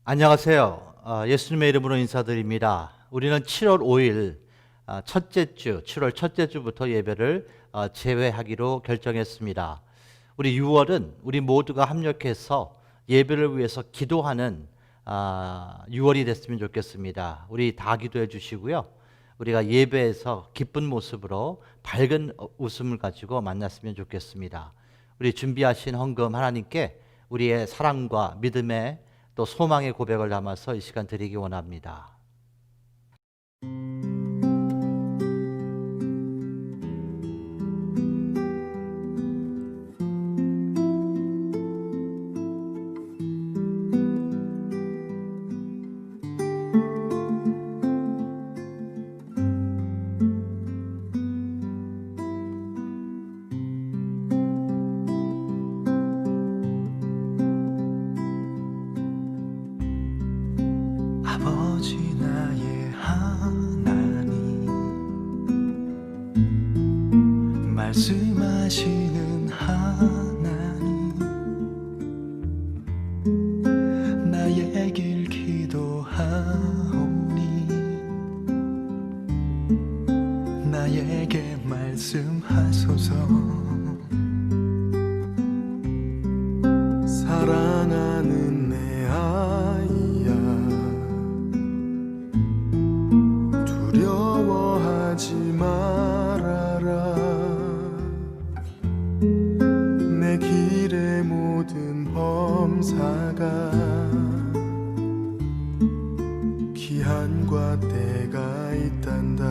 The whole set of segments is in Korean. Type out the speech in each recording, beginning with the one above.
안녕하세요. 예수님의 이름으로 인사드립니다. 우리는 7월 5일 첫째 주, 7월 첫째 주부터 예배를 재회하기로 결정했습니다. 우리 6월은 우리 모두가 합력해서 예배를 위해서 기도하는 6월이 됐으면 좋겠습니다. 우리 다 기도해 주시고요. 우리가 예배에서 기쁜 모습으로 밝은 웃음을 가지고 만났으면 좋겠습니다. 우리 준비하신 헌금 하나님께 우리의 사랑과 믿음의 또 소망의 고백을 담아서 이 시간 드리기 원합니다. 아버지 나의 하나님, 말씀하시는 하나님, 나의 길 기도하오니 나에게 말씀하소서. 사랑하는 내 아이야, 두려워하지 말아라. 내 길의 모든 범사가 기한과 때가 있단다.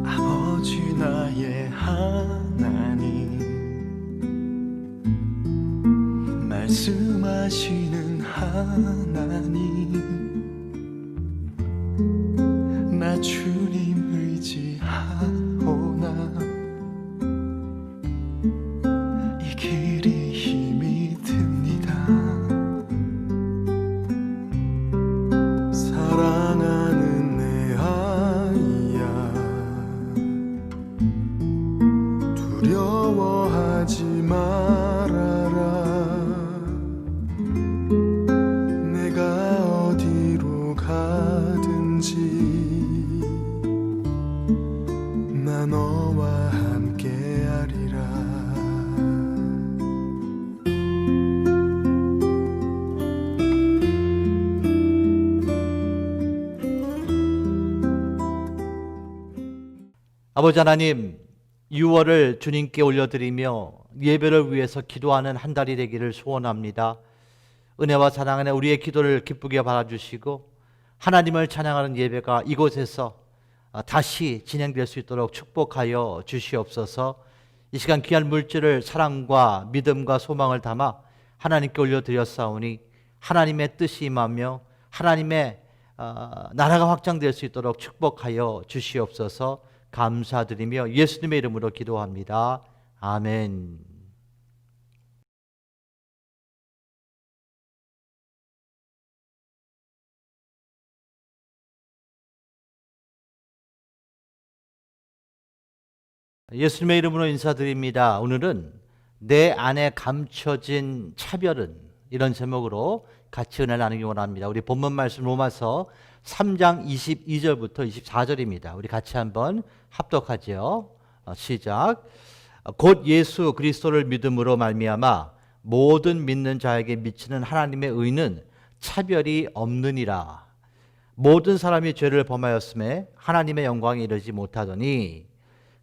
아버지 나의 하나님, 말씀하시는 하나님, 나 주님 의지하오나 이 길이 힘이 듭니다. 사랑하는 내 아이야, 두려워하지 말아라. 내가 어디로 가든지 나 너와 함께하리라. 아버지 하나님, 6월을 주님께 올려드리며 예배를 위해서 기도하는 한 달이 되기를 소원합니다. 은혜와 사랑 안에 우리의 기도를 기쁘게 받아주시고 하나님을 찬양하는 예배가 이곳에서 다시 진행될 수 있도록 축복하여 주시옵소서. 이 시간 귀한 물질을 사랑과 믿음과 소망을 담아 하나님께 올려드렸사오니 하나님의 뜻이 임하며 하나님의 나라가 확장될 수 있도록 축복하여 주시옵소서. 감사드리며 예수님의 이름으로 기도합니다. 아멘. 예수님의 이름으로 인사드립니다. 오늘은 내 안에 감춰진 차별은, 이런 제목으로 같이 은혜 나누기 원합니다. 우리 본문 말씀 로마서 3장 22절부터 24절입니다. 우리 같이 한번 합독하죠. 시작. 곧 예수 그리스도를 믿음으로 말미암아 모든 믿는 자에게 미치는 하나님의 의는 차별이 없느니라. 모든 사람이 죄를 범하였음에 하나님의 영광에 이르지 못하더니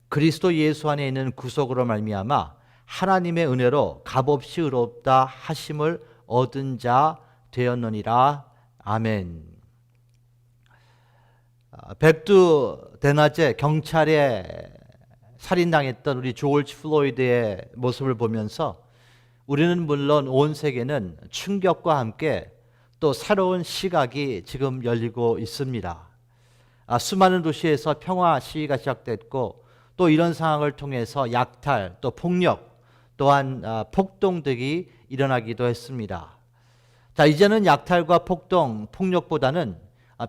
그리스도 예수 안에 있는 구속으로 말미암아 하나님의 은혜로 값없이 의롭다 하심을 얻은 자 되었느니라. 아멘. 백두 대낮에 경찰에 살인당했던 우리 조지 플로이드의 모습을 보면서 우리는 물론 온 세계는 충격과 함께 또 새로운 시각이 지금 열리고 있습니다. 수많은 도시에서 평화 시위가 시작됐고 또 이런 상황을 통해서 약탈, 또 폭력, 또한 폭동 등이 일어나기도 했습니다. 자, 이제는 약탈과 폭동, 폭력보다는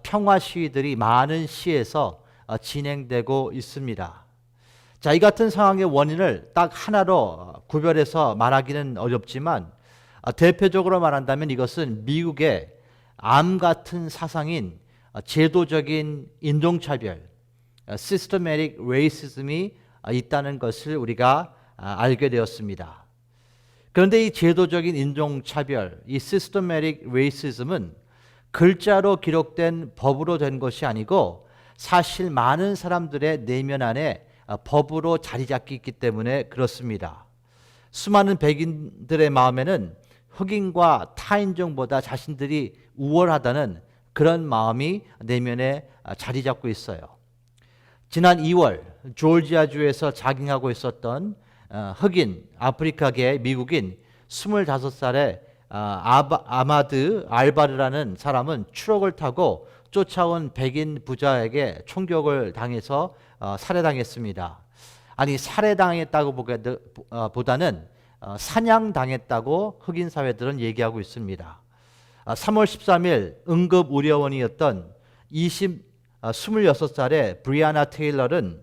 평화 시위들이 많은 시에서 진행되고 있습니다. 자, 이 같은 상황의 원인을 딱 하나로 구별해서 말하기는 어렵지만 대표적으로 말한다면 이것은 미국의 암 같은 사상인 제도적인 인종차별, systematic racism이 있다는 것을 우리가 알게 되었습니다. 그런데 이 제도적인 인종차별, 이 systematic racism은 글자로 기록된 법으로 된 것이 아니고 사실 많은 사람들의 내면 안에 법으로 자리 잡고 있기 때문에 그렇습니다. 수많은 백인들의 마음에는 흑인과 타인종보다 자신들이 우월하다는 그런 마음이 내면에 자리 잡고 있어요. 지난 2월 조지아주에서 자경하고 있었던 흑인 아프리카계 미국인 25살의 아마드 알바르라는 사람은 트럭을 타고 쫓아온 백인 부자에게 총격을 당해서 살해당했습니다. 아니, 살해당했다고 보다는 사냥당했다고 흑인 사회들은 얘기하고 있습니다. 3월 13일 응급의료원이었던 26살의 브리아나 테일러는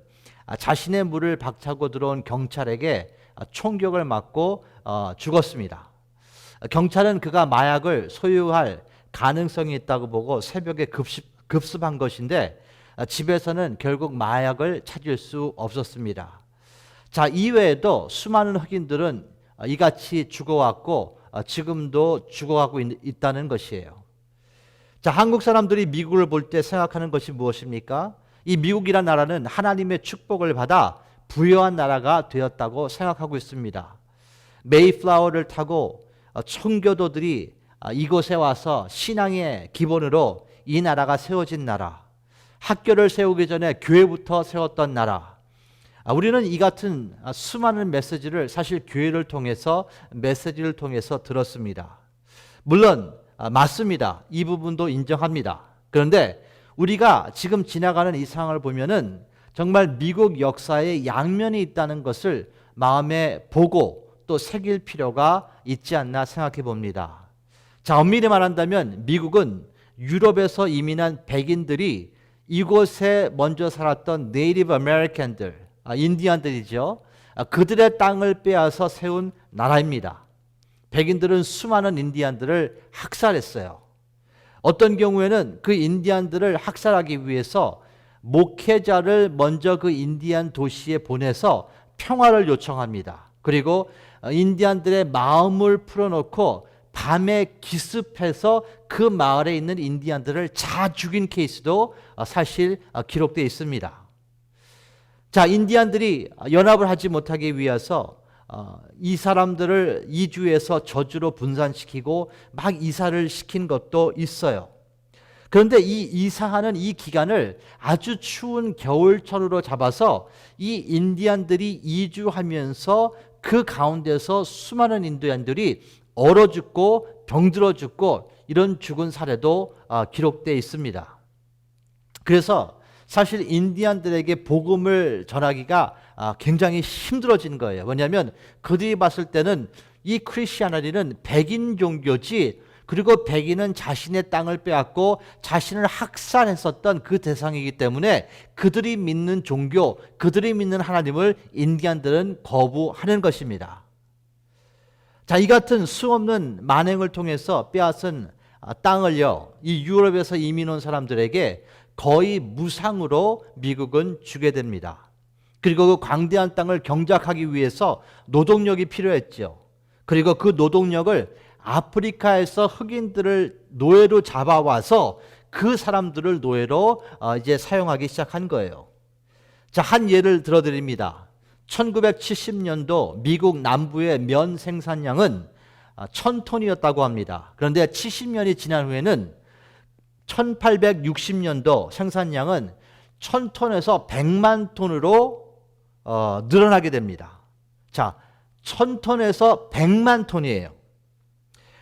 자신의 물을 박차고 들어온 경찰에게 총격을 맞고 죽었습니다. 경찰은 그가 마약을 소유할 가능성이 있다고 보고 새벽에 급습한 것인데 집에서는 결국 마약을 찾을 수 없었습니다. 자, 이외에도 수많은 흑인들은 이같이 죽어왔고 지금도 죽어가고 있다는 것이에요. 자, 한국 사람들이 미국을 볼 때 생각하는 것이 무엇입니까? 이 미국이란 나라는 하나님의 축복을 받아 부유한 나라가 되었다고 생각하고 있습니다. 메이플라워를 타고 청교도들이 이곳에 와서 신앙의 기본으로 이 나라가 세워진 나라, 학교를 세우기 전에 교회부터 세웠던 나라. 우리는 이 같은 수많은 메시지를 사실 교회를 통해서 메시지를 통해서 들었습니다. 물론 맞습니다. 이 부분도 인정합니다. 그런데 우리가 지금 지나가는 이 상황을 보면은 정말 미국 역사에 양면이 있다는 것을 마음에 보고 또 새길 필요가 있지 않나 생각해 봅니다. 자, 엄밀히 말한다면 미국은 유럽에서 이민한 백인들이 이곳에 먼저 살았던 네이티브 아메리칸들, 인디안들이죠. 그들의 땅을 빼앗아 세운 나라입니다. 백인들은 수많은 인디안들을 학살했어요. 어떤 경우에는 그 인디안들을 학살하기 위해서 목회자를 먼저 그 인디안 도시에 보내서 평화를 요청합니다. 그리고 인디안들의 마음을 풀어놓고 밤에 기습해서 그 마을에 있는 인디안들을 다 죽인 케이스도 사실 기록되어 있습니다. 자, 인디안들이 연합을 하지 못하기 위해서 이 사람들을 이주에서 저주로 분산시키고 막 이사를 시킨 것도 있어요. 그런데 이 이사하는 이 기간을 아주 추운 겨울철으로 잡아서 이 인디안들이 이주하면서 그 가운데서 수많은 인디안들이 얼어 죽고 병들어 죽고 이런 죽은 사례도 기록되어 있습니다. 그래서 사실 인디안들에게 복음을 전하기가 굉장히 힘들어진 거예요. 왜냐하면 그들이 봤을 때는 이 크리스티아니티는 백인 종교지, 그리고 백인은 자신의 땅을 빼앗고 자신을 학살했었던 그 대상이기 때문에 그들이 믿는 종교, 그들이 믿는 하나님을 인디안들은 거부하는 것입니다. 자, 이 같은 수없는 만행을 통해서 빼앗은 땅을요, 이 유럽에서 이민 온 사람들에게 거의 무상으로 미국은 주게 됩니다. 그리고 그 광대한 땅을 경작하기 위해서 노동력이 필요했죠. 그리고 그 노동력을 아프리카에서 흑인들을 노예로 잡아와서 그 사람들을 노예로 이제 사용하기 시작한 거예요. 자, 한 예를 들어드립니다. 1970년도 미국 남부의 면 생산량은 1000톤이었다고 합니다. 그런데 70년이 지난 후에는 1860년도 생산량은 1000톤에서 100만 톤으로 늘어나게 됩니다. 자, 1000톤에서 100만 톤이에요.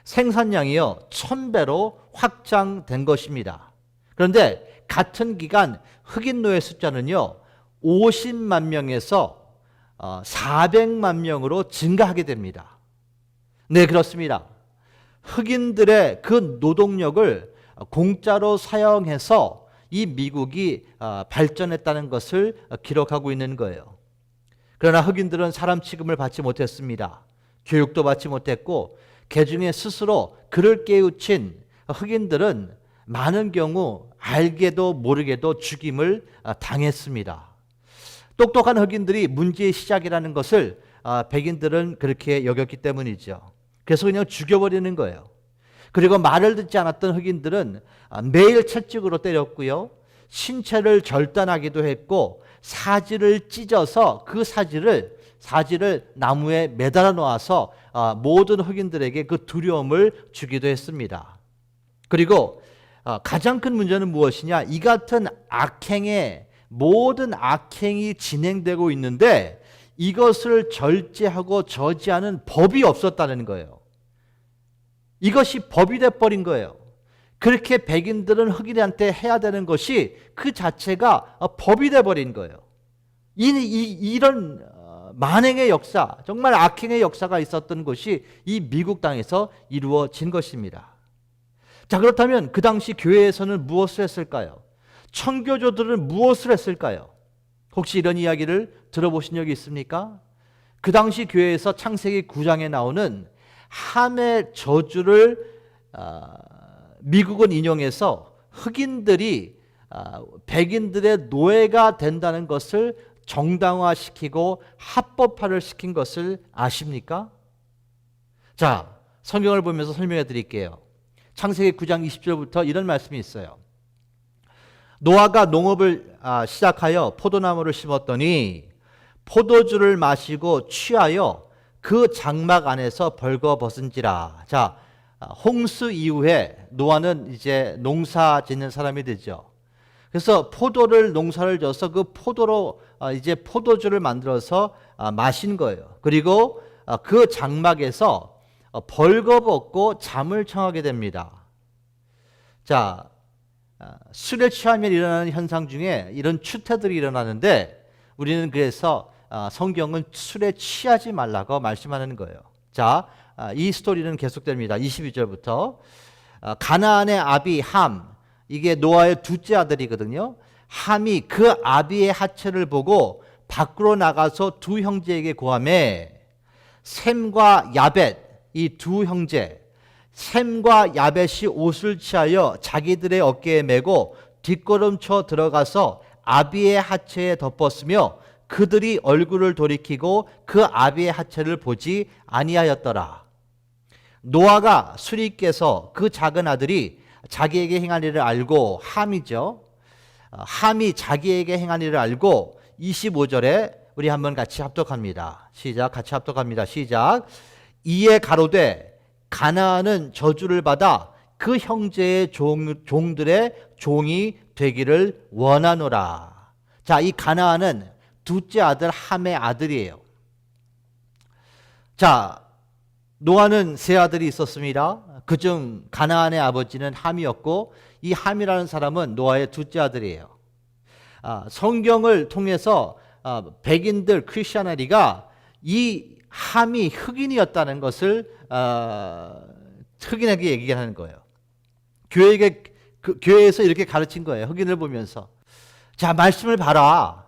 생산량이요 1000배로 확장된 것입니다. 그런데 같은 기간 흑인 노예 숫자는요 50만 명에서 400만 명으로 증가하게 됩니다. 네, 그렇습니다. 흑인들의 그 노동력을 공짜로 사용해서 이 미국이 발전했다는 것을 기록하고 있는 거예요. 그러나 흑인들은 사람 취급을 받지 못했습니다. 교육도 받지 못했고 개중에 스스로 그를 깨우친 흑인들은 많은 경우 알게도 모르게도 죽임을 당했습니다. 똑똑한 흑인들이 문제의 시작이라는 것을 백인들은 그렇게 여겼기 때문이죠. 그래서 그냥 죽여버리는 거예요. 그리고 말을 듣지 않았던 흑인들은 매일 채찍으로 때렸고요. 신체를 절단하기도 했고 사지를 찢어서 그 사지를 나무에 매달아 놓아서 모든 흑인들에게 그 두려움을 주기도 했습니다. 그리고 가장 큰 문제는 무엇이냐? 이 같은 모든 악행이 진행되고 있는데 이것을 절제하고 저지하는 법이 없었다는 거예요. 이것이 법이 돼버린 거예요. 그렇게 백인들은 흑인한테 해야 되는 것이 그 자체가 법이 돼버린 거예요. 이런 만행의 역사, 정말 악행의 역사가 있었던 것이 이 미국 땅에서 이루어진 것입니다. 자, 그렇다면 그 당시 교회에서는 무엇을 했을까요? 청교도들은 무엇을 했을까요? 혹시 이런 이야기를 들어보신 적이 있습니까? 그 당시 교회에서 창세기 9장에 나오는 함의 저주를 미국은 인용해서 흑인들이 백인들의 노예가 된다는 것을 정당화시키고 합법화를 시킨 것을 아십니까? 자, 성경을 보면서 설명해 드릴게요. 창세기 9장 20절부터 이런 말씀이 있어요. 노아가 농업을 시작하여 포도나무를 심었더니 포도주를 마시고 취하여 그 장막 안에서 벌거벗은지라. 자, 홍수 이후에 노아는 이제 농사 짓는 사람이 되죠. 그래서 농사를 져서 그 포도로 이제 포도주를 만들어서 마신 거예요. 그리고 그 장막에서 벌거벗고 잠을 청하게 됩니다. 자, 술에 취하면 일어나는 현상 중에 이런 추태들이 일어나는데 우리는 그래서 성경은 술에 취하지 말라고 말씀하는 거예요. 자, 이 스토리는 계속됩니다. 22절부터 가나안의 아비 함, 이게 노아의 둘째 아들이거든요. 함이 그 아비의 하체를 보고 밖으로 나가서 두 형제에게 고하매 셈과 야벳, 이 두 형제 셈과 야벳이 옷을 취하여 자기들의 어깨에 메고 뒷걸음쳐 들어가서 아비의 하체에 덮었으며 그들이 얼굴을 돌이키고 그 아비의 하체를 보지 아니하였더라. 노아가 술이 깨서 그 작은 아들이 자기에게 행한 일을 알고 함이죠. 함이 자기에게 행한 일을 알고 25절에 우리 한번 같이 합독합니다. 시작. 같이 합독합니다. 시작. 이에 가로되 가나안은 저주를 받아 그 형제의 종들의 종이 되기를 원하노라. 자, 이 가나안은 둘째 아들 함의 아들이에요. 자, 노아는 세 아들이 있었습니다. 그중 가나안의 아버지는 함이었고 이 함이라는 사람은 노아의 둘째 아들이에요. 성경을 통해서 백인들 크리스천리가 이 함이 흑인이었다는 것을 흑인에게 얘기하는 거예요. 교회에서 이렇게 가르친 거예요. 흑인을 보면서. 자, 말씀을 봐라.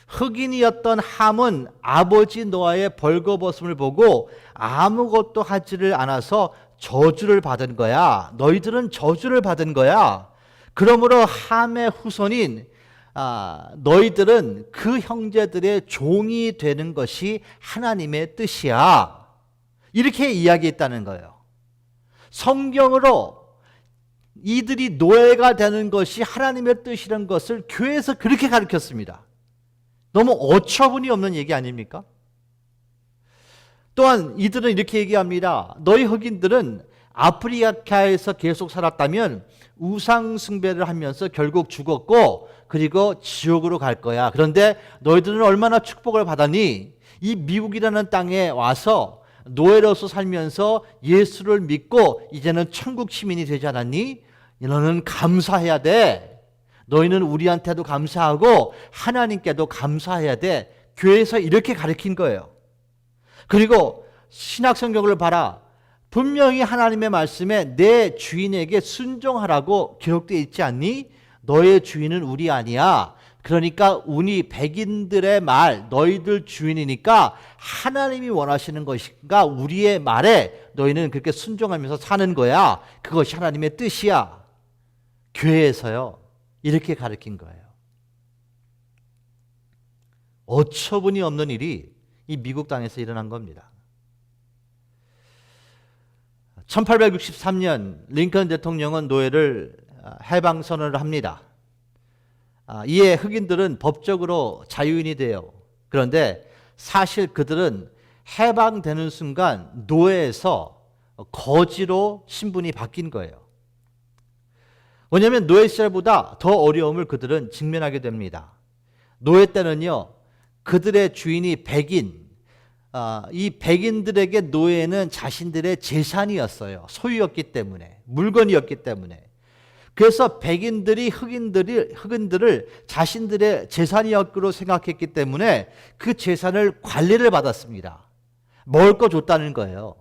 흑인이었던 함은 아버지 노아의 벌거벗음을 보고 아무것도 하지를 않아서 저주를 받은 거야. 너희들은 저주를 받은 거야. 그러므로 함의 후손인 너희들은 그 형제들의 종이 되는 것이 하나님의 뜻이야. 이렇게 이야기했다는 거예요. 성경으로 이들이 노예가 되는 것이 하나님의 뜻이라는 것을 교회에서 그렇게 가르쳤습니다. 너무 어처구니 없는 얘기 아닙니까? 또한 이들은 이렇게 얘기합니다. 너희 흑인들은 아프리카에서 계속 살았다면 우상 숭배를 하면서 결국 죽었고 그리고 지옥으로 갈 거야. 그런데 너희들은 얼마나 축복을 받았니? 이 미국이라는 땅에 와서 노예로서 살면서 예수를 믿고 이제는 천국 시민이 되지 않았니? 너는 감사해야 돼. 너희는 우리한테도 감사하고 하나님께도 감사해야 돼. 교회에서 이렇게 가르친 거예요. 그리고 신약 성경을 봐라. 분명히 하나님의 말씀에 내 주인에게 순종하라고 기록되어 있지 않니? 너의 주인은 우리 아니야. 그러니까 운이 백인들의 말, 너희들 주인이니까 하나님이 원하시는 것인가 우리의 말에 너희는 그렇게 순종하면서 사는 거야. 그것이 하나님의 뜻이야. 교회에서요 이렇게 가르친 거예요. 어처구니 없는 일이 이 미국 땅에서 일어난 겁니다. 1863년 링컨 대통령은 노예를 해방 선언을 합니다. 이에 흑인들은 법적으로 자유인이 돼요. 그런데 사실 그들은 해방되는 순간 노예에서 거지로 신분이 바뀐 거예요. 왜냐하면 노예 시절보다 더 어려움을 그들은 직면하게 됩니다. 노예 때는요 그들의 주인이 백인, 이 백인들에게 노예는 자신들의 재산이었어요. 소유였기 때문에, 물건이었기 때문에. 그래서 백인들이 흑인들을 자신들의 재산이었기로 생각했기 때문에 그 재산을 관리를 받았습니다. 먹을 거 줬다는 거예요.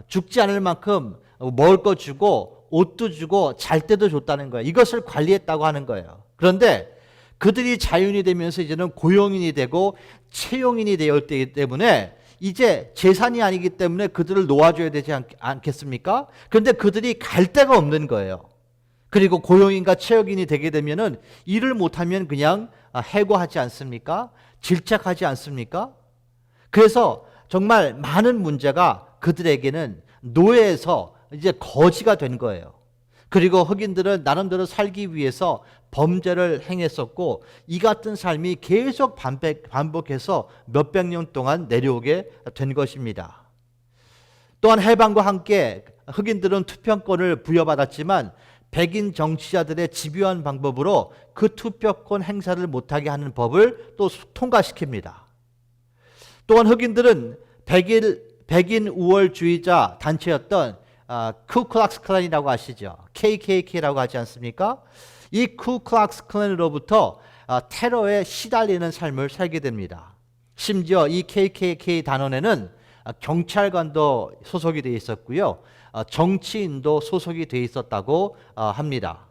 죽지 않을 만큼 먹을 거 주고 옷도 주고 잘 때도 줬다는 거예요. 이것을 관리했다고 하는 거예요. 그런데 그들이 자유인이 되면서 이제는 고용인이 되고 채용인이 되었기 때문에 이제 재산이 아니기 때문에 그들을 놓아줘야 되지 않겠습니까? 그런데 그들이 갈 데가 없는 거예요. 그리고 고용인과 채용인이 되게 되면은 일을 못하면 그냥 해고하지 않습니까? 질책하지 않습니까? 그래서 정말 많은 문제가 그들에게는 노예에서 이제 거지가 된 거예요. 그리고 흑인들은 나름대로 살기 위해서 범죄를 행했었고 이 같은 삶이 계속 반복해서 몇백 년 동안 내려오게 된 것입니다. 또한 해방과 함께 흑인들은 투표권을 부여받았지만 백인 정치자들의 집요한 방법으로 그 투표권 행사를 못하게 하는 법을 또 통과시킵니다. 또한 흑인들은 백인 우월주의자 단체였던 쿠클락스 클랜이라고 아시죠? KKK라고 하지 않습니까? 이 쿠클락스 클랜으로부터 테러에 시달리는 삶을 살게 됩니다. 심지어 이 KKK 단원에는 경찰관도 소속이 되어 있었고요. 정치인도 소속이 되어 있었다고 합니다.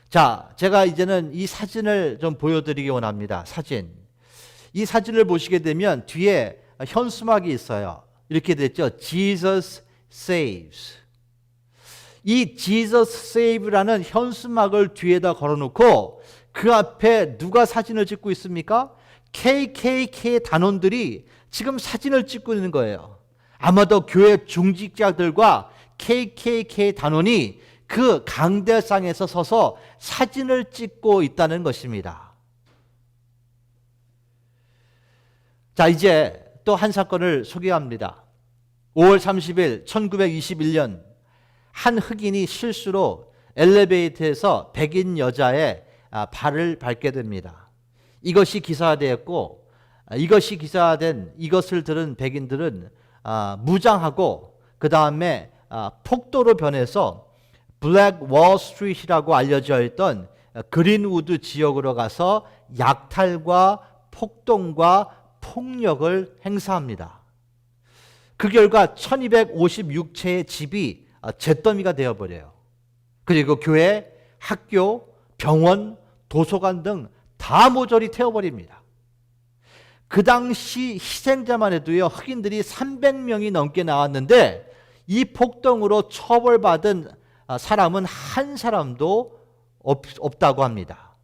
자, 제가 이제는 이 사진을 좀 보여드리기 원합니다. 사진. 이 사진을 보시게 되면 뒤에 현수막이 있어요. 이렇게 됐죠. Jesus saves. 이 Jesus save라는 현수막을 뒤에다 걸어놓고 그 앞에 누가 사진을 찍고 있습니까? KKK 단원들이 지금 사진을 찍고 있는 거예요. 아마도 교회 중직자들과 KKK 단원이 그 강대상에서 서서 사진을 찍고 있다는 것입니다. 자, 이제 또 한 사건을 소개합니다. 5월 30일 1921년 한 흑인이 실수로 엘리베이터에서 백인 여자의 발을 밟게 됩니다. 이것이 기사화되었고 이것이 기사화된 이것을 들은 백인들은 무장하고 그 다음에 폭도로 변해서 블랙 월 스트리트라고 알려져 있던 그린우드 지역으로 가서 약탈과 폭동과 폭력을 행사합니다. 그 결과 1256채의 집이 잿더미가 되어버려요. 그리고 교회, 학교, 병원, 도서관 등 다 모조리 태워버립니다. 그 당시 희생자만 해도요, 흑인들이 300명이 넘게 나왔는데 이 폭동으로 처벌받은 사람은 한 사람도 없다고 합니다.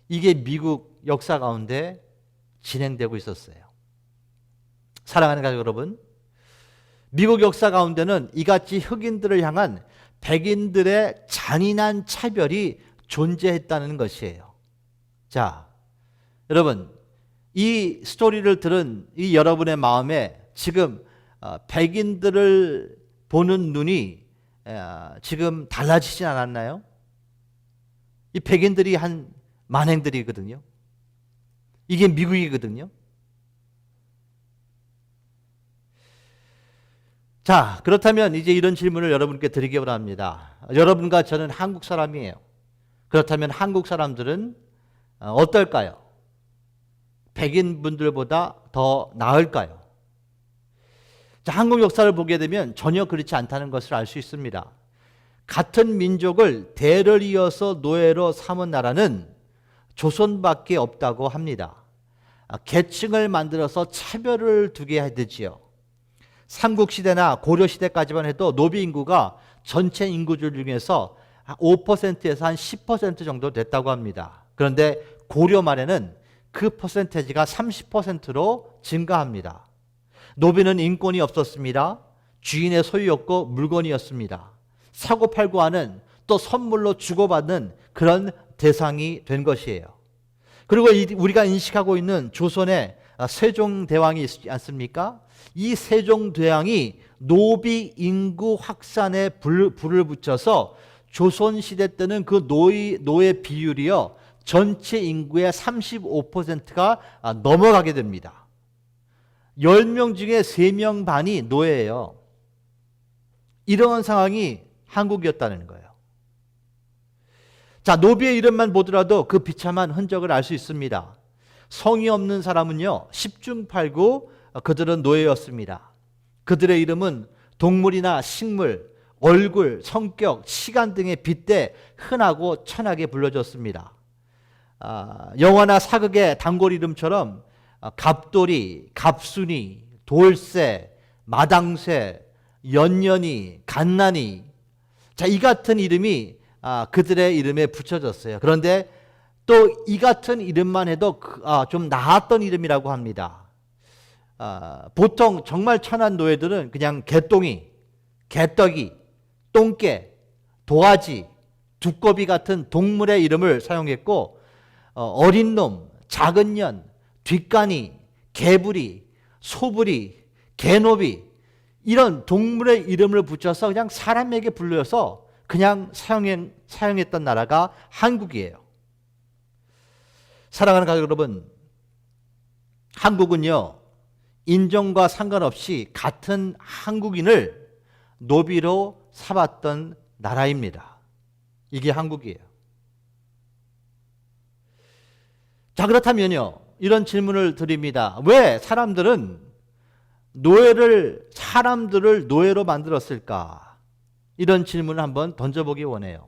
이게 미국 역사 가운데 진행되고 있었어요. 사랑하는 가족 여러분, 미국 역사 가운데는 이같이 흑인들을 향한 백인들의 잔인한 차별이 존재했다는 것이에요. 자, 여러분, 이 스토리를 들은 이 여러분의 마음에 지금 백인들을 보는 눈이 지금 달라지진 않았나요? 이 백인들이 한 만행들이거든요. 이게 미국이거든요. 자, 그렇다면 이제 이런 질문을 여러분께 드리기 원합니다. 여러분과 저는 한국 사람이에요. 그렇다면 한국 사람들은 어떨까요? 백인 분들보다 더 나을까요? 자, 한국 역사를 보게 되면 전혀 그렇지 않다는 것을 알 수 있습니다. 같은 민족을 대를 이어서 노예로 삼은 나라는 조선밖에 없다고 합니다. 계층을 만들어서 차별을 두게 되지요. 삼국시대나 고려시대까지만 해도 노비 인구가 전체 인구들 중에서 5%에서 한 10% 정도 됐다고 합니다. 그런데 고려 말에는 그 퍼센테이지가 30%로 증가합니다. 노비는 인권이 없었습니다. 주인의 소유였고 물건이었습니다. 사고팔고 하는 또 선물로 주고받는 그런 대상이 된 것이에요. 그리고 우리가 인식하고 있는 조선의 세종대왕이 있지 않습니까? 이 세종대왕이 노비 인구 확산에 불을 붙여서 조선시대 때는 그 노예 비율이요, 전체 인구의 35%가 넘어가게 됩니다. 10명 중에 3명 반이 노예예요. 이런 상황이 한국이었다는 거예요. 자, 노비의 이름만 보더라도 그 비참한 흔적을 알 수 있습니다. 성이 없는 사람은요, 10중 8구 그들은 노예였습니다. 그들의 이름은 동물이나 식물, 얼굴, 성격, 시간 등에 빗대 흔하고 천하게 불려졌습니다. 영화나 사극의 단골 이름처럼 갑돌이, 갑순이, 돌쇠, 마당쇠, 연년이, 갓난이, 자, 이 같은 이름이 그들의 이름에 붙여졌어요. 그런데 또 이 같은 이름만 해도 좀 나았던 이름이라고 합니다. 보통 정말 천한 노예들은 그냥 개똥이, 개떡이, 똥개, 도화지, 두꺼비 같은 동물의 이름을 사용했고, 어린 놈, 작은 년, 뒷간이, 개부리, 소부리, 개노비, 이런 동물의 이름을 붙여서 그냥 사람에게 불려서 그냥 사용했던 나라가 한국이에요. 사랑하는 가족 여러분, 한국은요, 인종과 상관없이 같은 한국인을 노비로 삼았던 나라입니다. 이게 한국이에요. 자, 그렇다면요, 이런 질문을 드립니다. 왜 사람들을 노예로 만들었을까? 이런 질문을 한번 던져보기 원해요.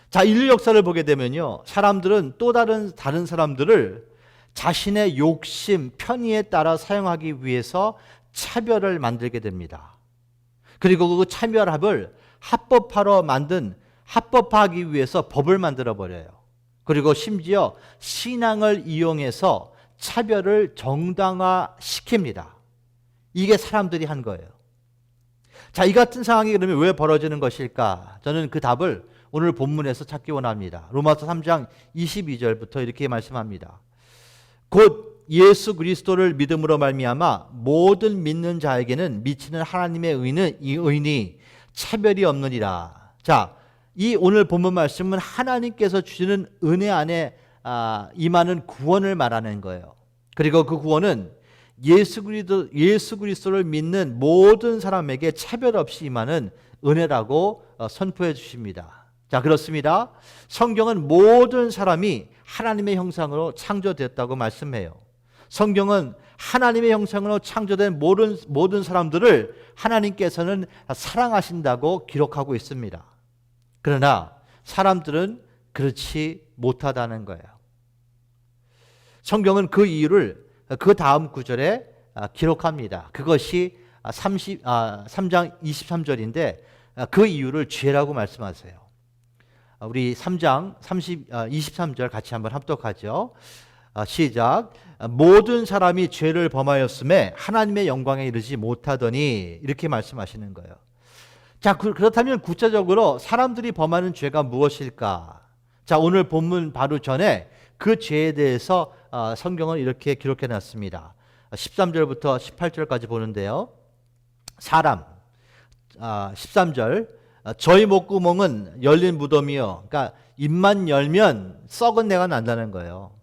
자, 인류 역사를 보게 되면요, 사람들은 또 다른 사람들을 자신의 욕심, 편의에 따라 사용하기 위해서 차별을 만들게 됩니다. 그리고 그 차별합을 합법화하기 위해서 법을 만들어 버려요. 그리고 심지어 신앙을 이용해서 차별을 정당화시킵니다. 이게 사람들이 한 거예요. 자, 이 같은 상황이 그러면 왜 벌어지는 것일까? 저는 그 답을 오늘 본문에서 찾기 원합니다. 로마서 3장 22절부터 이렇게 말씀합니다. 곧 예수 그리스도를 믿음으로 말미암아 모든 믿는 자에게는 미치는 하나님의 의인이 차별이 없느니라. 자, 이 오늘 본문 말씀은 하나님께서 주시는 은혜 안에 임하는 구원을 말하는 거예요. 그리고 그 구원은 예수 그리스도를 믿는 모든 사람에게 차별 없이 임하는 은혜라고 선포해 주십니다. 자, 그렇습니다. 성경은 모든 사람이 하나님의 형상으로 창조되었다고 말씀해요. 성경은 하나님의 형상으로 창조된 모든 사람들을 하나님께서는 사랑하신다고 기록하고 있습니다. 그러나 사람들은 그렇지 못하다는 거예요. 성경은 그 이유를 그 다음 구절에 기록합니다. 그것이 3장 23절인데 그 이유를 죄라고 말씀하세요. 우리 3장 23절 같이 한번 합독하죠. 시작. 모든 사람이 죄를 범하였음에 하나님의 영광에 이르지 못하더니, 이렇게 말씀하시는 거예요. 자, 그렇다면 구체적으로 사람들이 범하는 죄가 무엇일까? 자, 오늘 본문 바로 전에 그 죄에 대해서 성경은 이렇게 기록해 놨습니다. 13절부터 18절까지 보는데요. 13절. 저희 목구멍은 열린 무덤이요. 그러니까 입만 열면 썩은 내가 난다는 거예요.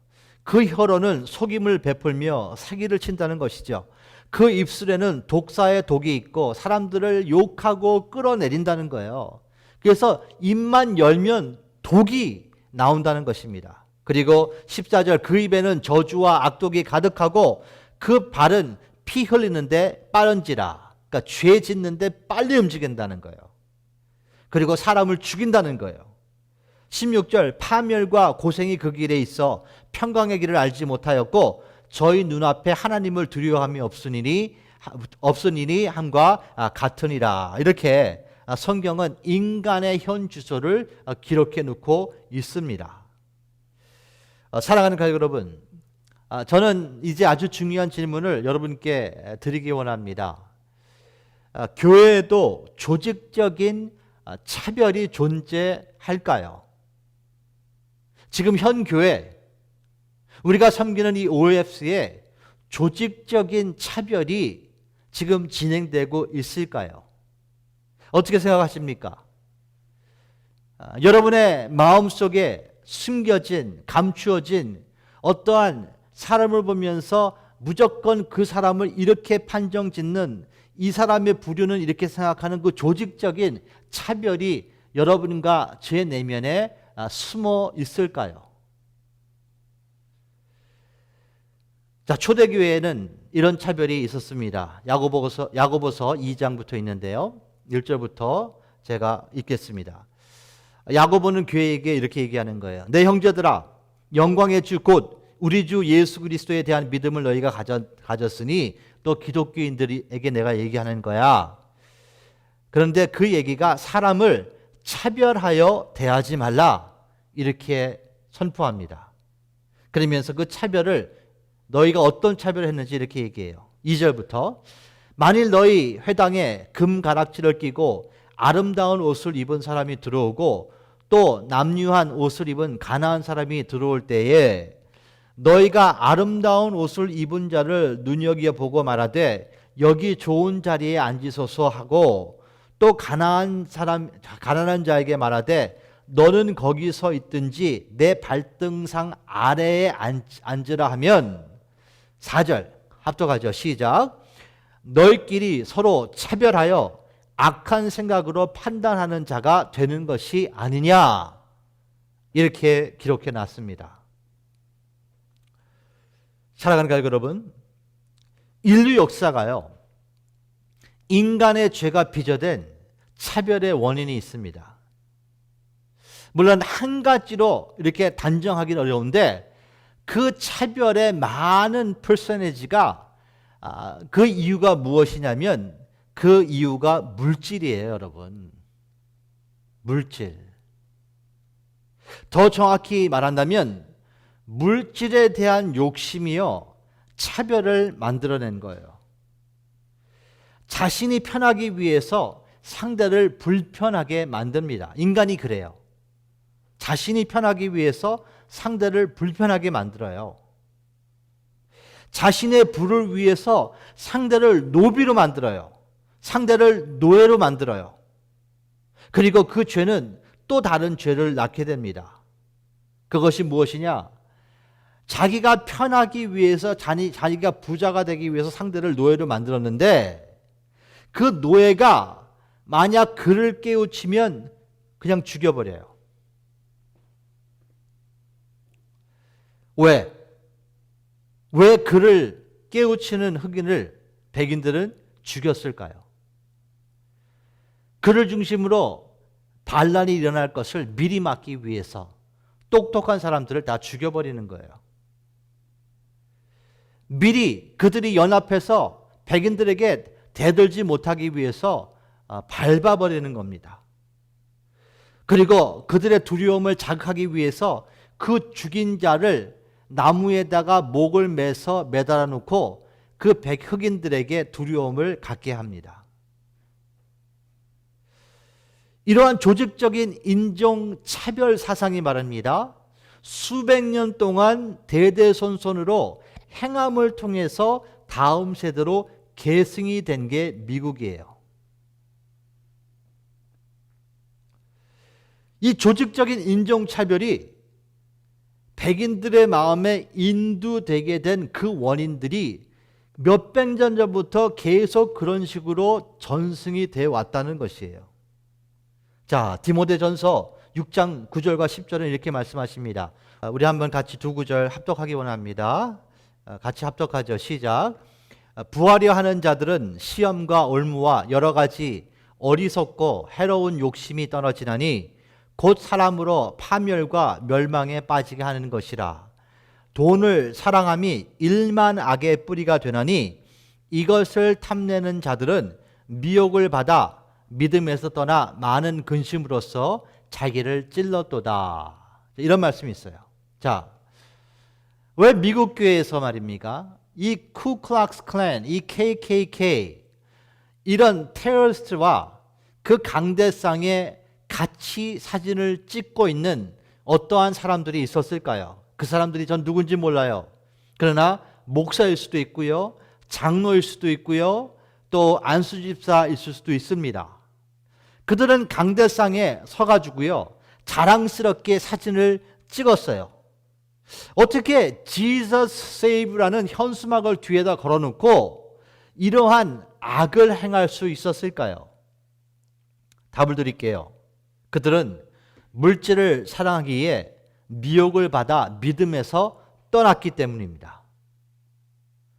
그 혀로는 속임을 베풀며 사기를 친다는 것이죠. 그 입술에는 독사의 독이 있고 사람들을 욕하고 끌어내린다는 거예요. 그래서 입만 열면 독이 나온다는 것입니다. 그리고 14절, 그 입에는 저주와 악독이 가득하고 그 발은 피 흘리는데 빠른지라. 그러니까 죄 짓는데 빨리 움직인다는 거예요. 그리고 사람을 죽인다는 거예요. 16절 파멸과 고생이 그 길에 있어 평강의 길을 알지 못하였고 저희 눈앞에 하나님을 두려워함이 없으니 함과 같으니라. 이렇게 성경은 인간의 현 주소를 기록해 놓고 있습니다. 사랑하는 가족 여러분, 저는 이제 아주 중요한 질문을 여러분께 드리기 원합니다. 교회에도 조직적인 차별이 존재할까요? 지금 현 교회, 우리가 섬기는 이 OFC에 조직적인 차별이 지금 진행되고 있을까요? 어떻게 생각하십니까? 여러분의 마음속에 숨겨진, 감추어진 어떠한 사람을 보면서 무조건 그 사람을 이렇게 판정 짓는, 이 사람의 부류는 이렇게 생각하는 그 조직적인 차별이 여러분과 제 내면에 숨어 있을까요? 자, 초대교회에는 이런 차별이 있었습니다. 야고보서 2장부터 있는데요. 1절부터 제가 읽겠습니다. 야고보는 교회에게 이렇게 얘기하는 거예요. 내 형제들아, 영광의 주 곧 우리 주 예수 그리스도에 대한 믿음을 너희가 가졌으니 또 기독교인들에게 내가 얘기하는 거야. 그런데 그 얘기가 사람을 차별하여 대하지 말라, 이렇게 선포합니다. 그러면서 그 차별을, 너희가 어떤 차별을 했는지 이렇게 얘기해요. 2절부터 만일 너희 회당에 금 가락지를 끼고 아름다운 옷을 입은 사람이 들어오고 또 남유한 옷을 입은 가난한 사람이 들어올 때에 너희가 아름다운 옷을 입은 자를 눈여겨보고 말하되 여기 좋은 자리에 앉으소서 하고 또 가난한 자에게 말하되 너는 거기 서 있든지 내 발등상 아래에 앉으라 하면, 4절 합독하죠. 시작. 너희끼리 서로 차별하여 악한 생각으로 판단하는 자가 되는 것이 아니냐, 이렇게 기록해 놨습니다. 사랑하는 가족 여러분, 인류 역사가요, 인간의 죄가 빚어낸 차별의 원인이 있습니다. 물론 한 가지로 이렇게 단정하기는 어려운데 그 차별의 많은 퍼센티지가 그 이유가 무엇이냐면 그 이유가 물질이에요, 여러분. 물질. 더 정확히 말한다면 물질에 대한 욕심이요, 차별을 만들어낸 거예요. 자신이 편하기 위해서 상대를 불편하게 만듭니다. 인간이 그래요. 자신이 편하기 위해서 상대를 불편하게 만들어요. 자신의 부를 위해서 상대를 노비로 만들어요. 상대를 노예로 만들어요. 그리고 그 죄는 또 다른 죄를 낳게 됩니다. 그것이 무엇이냐? 자기가 편하기 위해서, 자기가 부자가 되기 위해서 상대를 노예로 만들었는데 그 노예가 만약 그를 깨우치면 그냥 죽여버려요. 왜 그를 깨우치는 흑인을 백인들은 죽였을까요? 그를 중심으로 반란이 일어날 것을 미리 막기 위해서 똑똑한 사람들을 다 죽여버리는 거예요. 미리 그들이 연합해서 백인들에게 대들지 못하기 위해서 밟아버리는 겁니다. 그리고 그들의 두려움을 자극하기 위해서 그 죽인 자를 나무에다가 목을 매서 매달아 놓고 그 흑인들에게 두려움을 갖게 합니다. 이러한 조직적인 인종차별 사상이 말합니다, 수백 년 동안 대대손손으로 행함을 통해서 다음 세대로 계승이 된 게 미국이에요. 이 조직적인 인종차별이 백인들의 마음에 인도되게 된 그 원인들이 몇백 년 전부터 계속 그런 식으로 전승이 되어 왔다는 것이에요. 자, 디모데전서 6장 9절과 10절은 이렇게 말씀하십니다. 우리 한번 같이 두 구절 합독하기 원합니다. 같이 합독하죠. 시작. 부하려 하는 자들은 시험과 올무와 여러 가지 어리석고 해로운 욕심이 떨어지나니 곧 사람으로 파멸과 멸망에 빠지게 하는 것이라. 돈을 사랑함이 일만 악의 뿌리가 되나니 이것을 탐내는 자들은 미혹을 받아 믿음에서 떠나 많은 근심으로써 자기를 찔렀도다. 이런 말씀이 있어요. 자, 왜 미국 교회에서 말입니까? 이 쿠클락스 클랜, 이 KKK 이런 테러리스트와 그 강대상에 같이 사진을 찍고 있는 어떠한 사람들이 있었을까요? 그 사람들이 전 누군지 몰라요. 그러나 목사일 수도 있고요, 장로일 수도 있고요, 또 안수집사일 수도 있습니다. 그들은 강대상에 서가지고요, 자랑스럽게 사진을 찍었어요. 어떻게 Jesus Save라는 현수막을 뒤에다 걸어놓고 이러한 악을 행할 수 있었을까요? 답을 드릴게요. 그들은 물질을 사랑하기에 미혹을 받아 믿음에서 떠났기 때문입니다.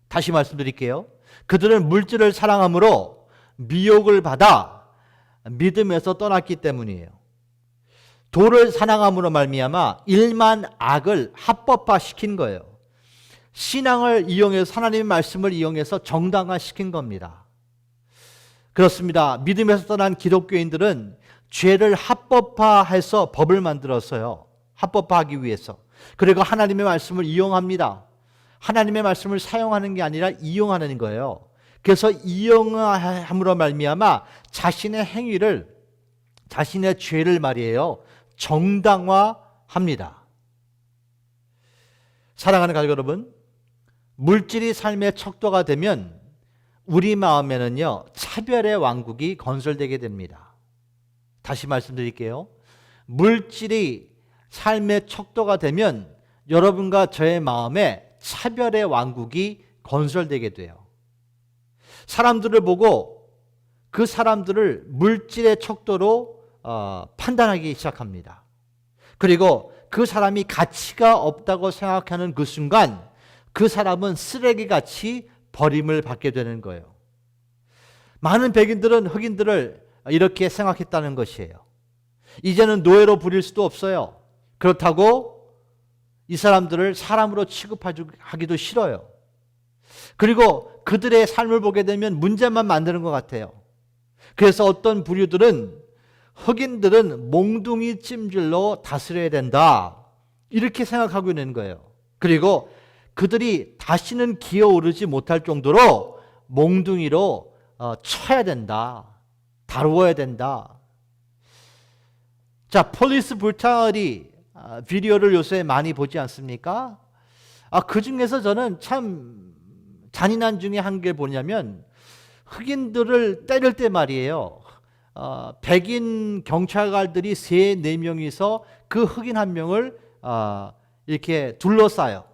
다시 말씀드릴게요. 그들은 물질을 사랑함으로 미혹을 받아 믿음에서 떠났기 때문이에요. 도를 사랑함으로 말미암아 일만 악을 합법화시킨 거예요. 신앙을 이용해서 하나님의 말씀을 이용해서 정당화시킨 겁니다. 그렇습니다. 믿음에서 떠난 기독교인들은 죄를 합법화해서 법을 만들었어요. 합법화하기 위해서. 그리고 하나님의 말씀을 이용합니다. 하나님의 말씀을 사용하는 게 아니라 이용하는 거예요. 그래서 이용함으로 말미암아 자신의 행위를, 자신의 죄를 말이에요, 정당화합니다. 사랑하는 가족 여러분, 물질이 삶의 척도가 되면 우리 마음에는요, 차별의 왕국이 건설되게 됩니다. 다시 말씀드릴게요. 물질이 삶의 척도가 되면 여러분과 저의 마음에 차별의 왕국이 건설되게 돼요. 사람들을 보고 그 사람들을 물질의 척도로 판단하기 시작합니다. 그리고 그 사람이 가치가 없다고 생각하는 그 순간 그 사람은 쓰레기같이 버림을 받게 되는 거예요. 많은 백인들은 흑인들을 이렇게 생각했다는 것이에요. 이제는 노예로 부릴 수도 없어요. 그렇다고 이 사람들을 사람으로 취급하기도 싫어요. 그리고 그들의 삶을 보게 되면 문제만 만드는 것 같아요. 그래서 어떤 부류들은 흑인들은 몽둥이 찜질로 다스려야 된다, 이렇게 생각하고 있는 거예요. 그리고 그들이 다시는 기어오르지 못할 정도로 몽둥이로 쳐야 된다, 다루어야 된다. 자, 폴리스 브루탈리티 비디오를 요새 많이 보지 않습니까? 그 중에서 저는 참 잔인한 중에 한 개 뭐냐면, 흑인들을 때릴 때 말이에요, 백인 경찰관들이 3-4명이서 그 흑인 한 명을 이렇게 둘러싸요.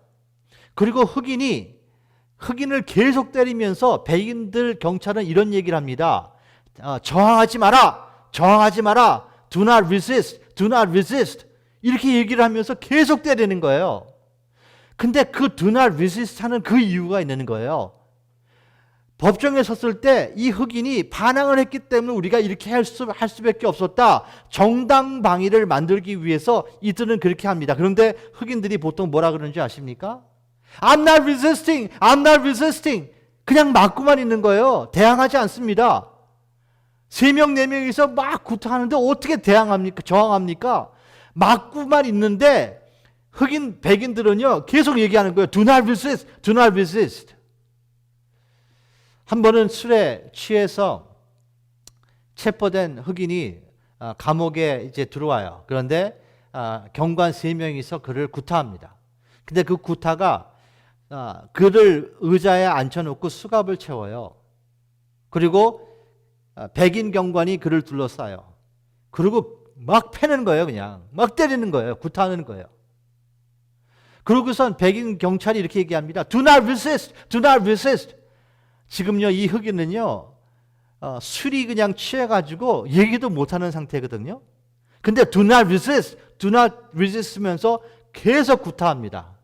그리고 흑인을 계속 때리면서 백인들 경찰은 이런 얘기를 합니다. 저항하지 마라, 저항하지 마라, do not resist, do not resist, 이렇게 얘기를 하면서 계속 때리는 거예요. 근데 그 do not resist 하는 그 이유가 있는 거예요. 법정에 섰을 때 이 흑인이 반항을 했기 때문에 우리가 이렇게 할 수밖에 없었다. 정당 방위를 만들기 위해서 이들은 그렇게 합니다. 그런데 흑인들이 보통 뭐라 그러는지 아십니까? I'm not resisting, I'm not resisting. 그냥 맞고만 있는 거예요. 대항하지 않습니다. 3명, 4명이서 막 구타하는데 어떻게 대항합니까? 저항합니까? 맞고만 있는데 백인들은요, 계속 얘기하는 거예요. Do not resist, do not resist. 한 번은 술에 취해서 체포된 흑인이 감옥에 이제 들어와요. 그런데 경관 3명이서 그를 구타합니다. 근데 그 구타가 그를 의자에 앉혀놓고 수갑을 채워요. 그리고 백인 경관이 그를 둘러싸요. 그리고 막 패는 거예요. 그냥 막 때리는 거예요. 구타하는 거예요. 그러고선 백인 경찰이 이렇게 얘기합니다. Do not resist, do not resist. 지금요, 이 흑인은요, 술이 그냥 취해가지고 얘기도 못하는 상태거든요. 근데 do not resist, do not resist면서 계속 구타합니다.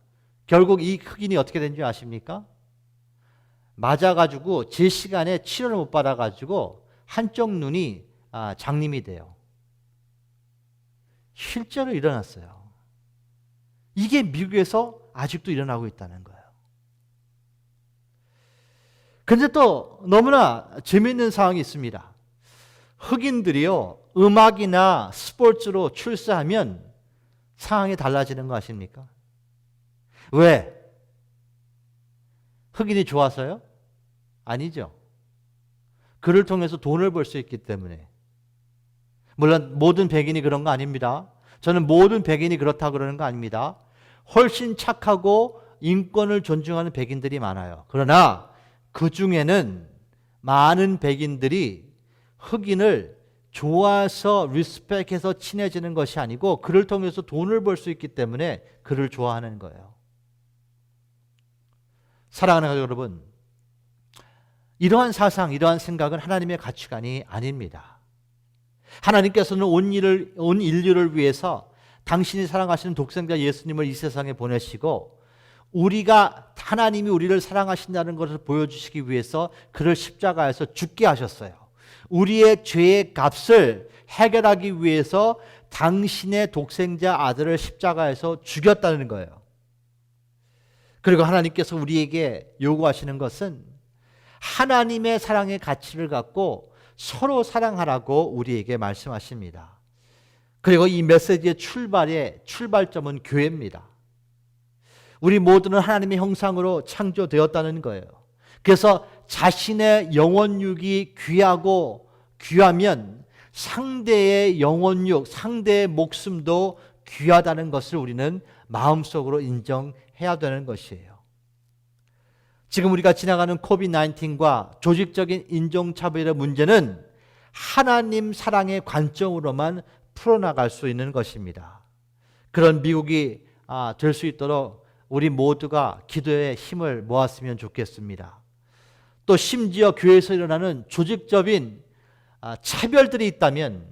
결국 이 흑인이 어떻게 된지 아십니까? 맞아가지고 제 시간에 치료를 못 받아가지고 한쪽 눈이 장님이 돼요. 실제로 일어났어요. 이게 미국에서 아직도 일어나고 있다는 거예요. 그런데 또 너무나 재미있는 상황이 있습니다. 흑인들이요, 음악이나 스포츠로 출세하면 상황이 달라지는 거 아십니까? 왜? 흑인이 좋아서요? 아니죠. 그를 통해서 돈을 벌 수 있기 때문에. 물론 모든 백인이 그런 거 아닙니다. 저는 모든 백인이 그렇다고 그러는 거 아닙니다. 훨씬 착하고 인권을 존중하는 백인들이 많아요. 그러나 그 중에는 많은 백인들이 흑인을 좋아서 리스펙해서 친해지는 것이 아니고 그를 통해서 돈을 벌 수 있기 때문에 그를 좋아하는 거예요. 사랑하는 가족 여러분, 이러한 사상, 이러한 생각은 하나님의 가치관이 아닙니다. 하나님께서는 온 인류를 위해서 당신이 사랑하시는 독생자 예수님을 이 세상에 보내시고 우리가 하나님이 우리를 사랑하신다는 것을 보여주시기 위해서 그를 십자가에서 죽게 하셨어요. 우리의 죄의 값을 해결하기 위해서 당신의 독생자 아들을 십자가에서 죽였다는 거예요. 그리고 하나님께서 우리에게 요구하시는 것은 하나님의 사랑의 가치를 갖고 서로 사랑하라고 우리에게 말씀하십니다. 그리고 이 메시지의 출발점은 교회입니다. 우리 모두는 하나님의 형상으로 창조되었다는 거예요. 그래서 자신의 영혼육이 귀하면 상대의 영혼육, 상대의 목숨도 귀하다는 것을 우리는 마음속으로 인정해야 되는 것이에요. 지금 우리가 지나가는 코비드-19과 조직적인 인종차별의 문제는 하나님 사랑의 관점으로만 풀어나갈 수 있는 것입니다. 그런 미국이 될 수 있도록 우리 모두가 기도의 힘을 모았으면 좋겠습니다. 또 심지어 교회에서 일어나는 조직적인 차별들이 있다면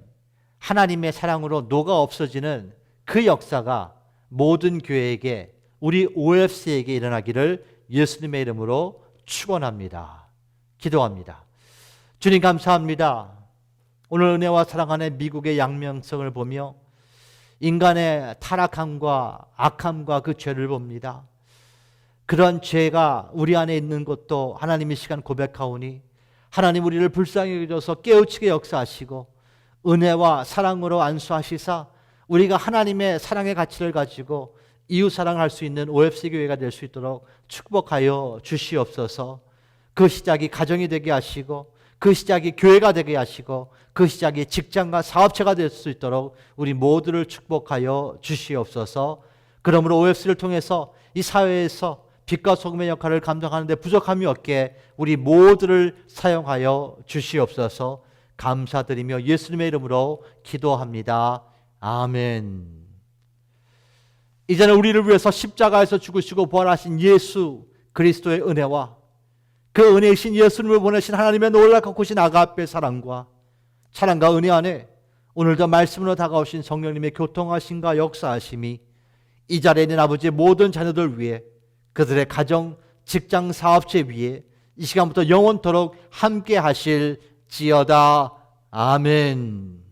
하나님의 사랑으로 녹아 없어지는 그 역사가 모든 교회에게, 우리 OFC에게 일어나기를 예수님의 이름으로 축원합니다. 기도합니다. 주님 감사합니다. 오늘 은혜와 사랑 안에 미국의 양면성을 보며 인간의 타락함과 악함과 그 죄를 봅니다. 그런 죄가 우리 안에 있는 것도 하나님의 시간 고백하오니 하나님 우리를 불쌍히 여겨서 깨우치게 역사하시고 은혜와 사랑으로 안수하시사 우리가 하나님의 사랑의 가치를 가지고 이웃 사랑할 수 있는 OFC 교회가 될 수 있도록 축복하여 주시옵소서. 그 시작이 가정이 되게 하시고 그 시작이 교회가 되게 하시고 그 시작이 직장과 사업체가 될 수 있도록 우리 모두를 축복하여 주시옵소서. 그러므로 OFC를 통해서 이 사회에서 빛과 소금의 역할을 감당하는 데 부족함이 없게 우리 모두를 사용하여 주시옵소서. 감사드리며 예수님의 이름으로 기도합니다. 아멘. 이제는 우리를 위해서 십자가에서 죽으시고 부활하신 예수 그리스도의 은혜와 그 은혜이신 예수님을 보내신 하나님의 놀랍고 크신 아가페 사랑과 은혜 안에 오늘도 말씀으로 다가오신 성령님의 교통하심과 역사하심이 이 자리에 있는 아버지의 모든 자녀들 위해, 그들의 가정, 직장, 사업체 위에 이 시간부터 영원토록 함께 하실지어다. 아멘.